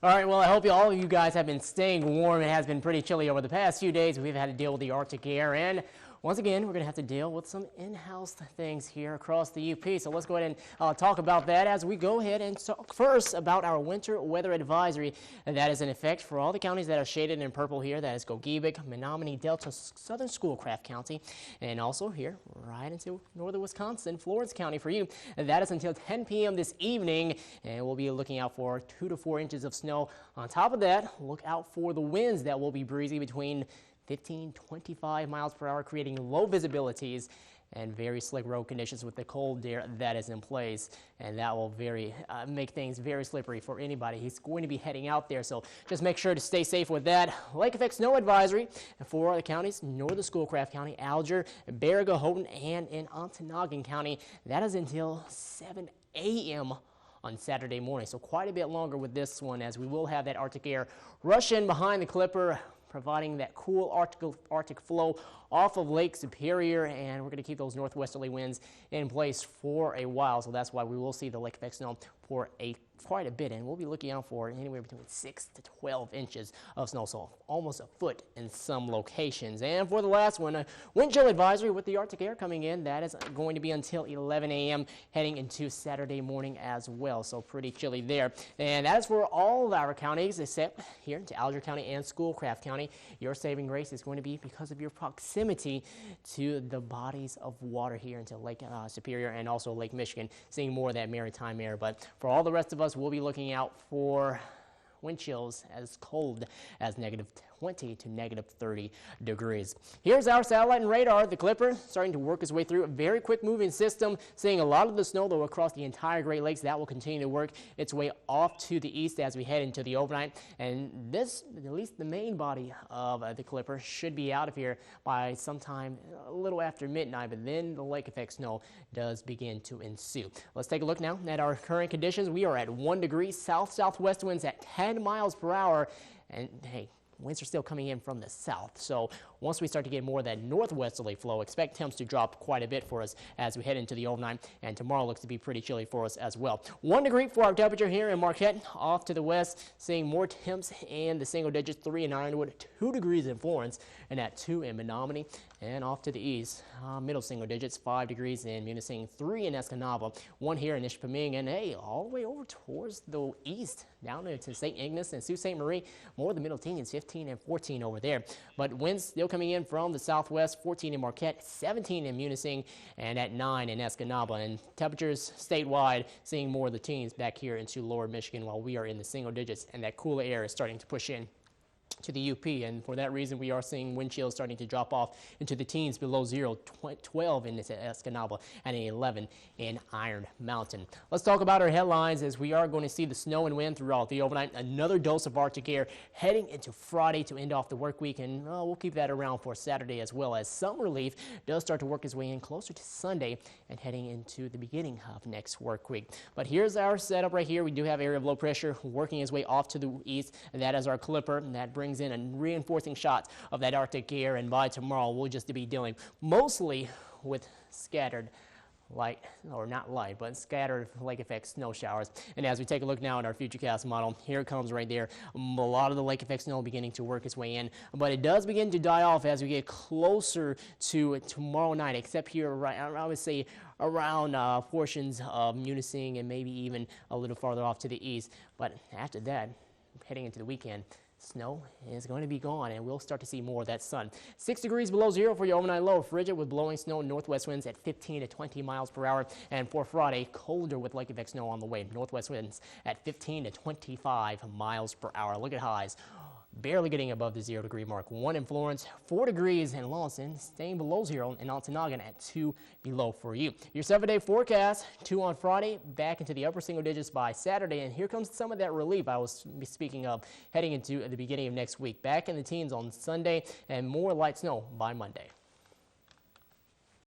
All right, well, I hope all of you guys have been staying warm. It has been pretty chilly over the past few days. We've had to deal with the Arctic air, and once again, we're going to have to deal with some in-house things here across the UP. So let's go ahead and talk about that as we go ahead and talk first about our winter weather advisory that is in effect for all the counties that are shaded in purple here. That is Gogebic, Menominee, Delta, Southern Schoolcraft County, and also here right into northern Wisconsin, Florence County for you. And that is until 10 p.m. this evening, and we'll be looking out for 2 to 4 inches of snow. On top of that, look out for the winds that will be breezy between 15-25 miles per hour, creating low visibilities and very slick road conditions with the cold air that is in place, and that will make things very slippery for anybody who's going to be heading out there. So just make sure to stay safe with that. Lake effect snow advisory for the counties northern Schoolcraft County, Alger, Baraga, Houghton, and in Ontonagon County. That is until 7 a.m. on Saturday morning, so quite a bit longer with this one, as we will have that Arctic air rush in behind the Clipper, providing that cool Arctic flow off of Lake Superior, and we're going to keep those northwesterly winds in place for a while. So that's why we will see the lake effect snow for quite a bit, and we'll be looking out for anywhere between 6 to 12 inches of snow, so almost a foot in some locations. And for the last one, a wind chill advisory with the Arctic air coming in. That is going to be until 11 a.m. heading into Saturday morning as well, so pretty chilly there. And that is for all of our counties except here to Alger County and Schoolcraft County. Your saving grace is going to be because of your proximity to the bodies of water here into Lake Superior and also Lake Michigan, seeing more of that maritime air. But for all the rest of us, we'll be looking out for wind chills as cold as negative 20 to negative 30 degrees. Here's our satellite and radar. The Clipper starting to work its way through a very quick moving system, seeing a lot of the snow though across the entire Great Lakes. That will continue to work its way off to the east as we head into the overnight, and this, at least the main body of the Clipper, should be out of here by sometime a little after midnight, but then the lake effect snow does begin to ensue. Let's take a look now at our current conditions. We are at 1 degree, south-southwest winds at 10 miles per hour, and hey, winds are still coming in from the south. So once we start to get more of that northwesterly flow, expect temps to drop quite a bit for us as we head into the overnight, and tomorrow looks to be pretty chilly for us as well. 1 degree for our temperature here in Marquette. Off to the west, seeing more temps in the single digits, 3 in Ironwood, 2 degrees in Florence, and at 2 in Menominee. And off to the east, middle single digits, 5 degrees in Munising, 3 in Escanaba, 1 here in Ishpeming, and hey, all the way over towards the east, down to St. Ignace and Sault Ste. Marie, more of the middle teens, 15 and 14 over there. But winds still coming in from the southwest, 14 in Marquette, 17 in Munising, and at 9 in Escanaba. And temperatures statewide, seeing more of the teens back here into lower Michigan, while we are in the single digits, and that cooler air is starting to push in to the UP, and for that reason we are seeing wind chills starting to drop off into the teens below 0, 12 in Escanaba and 11 in Iron Mountain. Let's talk about our headlines, as we are going to see the snow and wind throughout the overnight. Another dose of Arctic air heading into Friday to end off the work week, and we'll keep that around for Saturday as well, as some relief does start to work its way in closer to Sunday and heading into the beginning of next work week. But here's our setup right here. We do have area of low pressure working its way off to the east, and that is our Clipper, and that brings in a reinforcing shots of that Arctic air, and by tomorrow we'll just be dealing mostly with scattered light, or not light, but scattered lake effect snow showers. And as we take a look now at our futurecast model, here it comes right there. A lot of the lake effect snow beginning to work its way in, but it does begin to die off as we get closer to tomorrow night, except here, right, I would say around portions of Munising and maybe even a little farther off to the east. But after that, heading into the weekend, snow is going to be gone, and we'll start to see more of that sun. 6 degrees below 0 for your overnight low. Frigid with blowing snow, northwest winds at 15 to 20 miles per hour. And for Friday, colder with lake effect snow on the way. Northwest winds at 15 to 25 miles per hour. Look at highs, barely getting above the 0 degree mark. 1 in Florence, 4 degrees in Lawson, staying below 0 in Ontonagon at 2 below for you. Your 7-day forecast, 2 on Friday, back into the upper single digits by Saturday, and here comes some of that relief I was speaking of heading into the beginning of next week. Back in the teens on Sunday, and more light snow by Monday.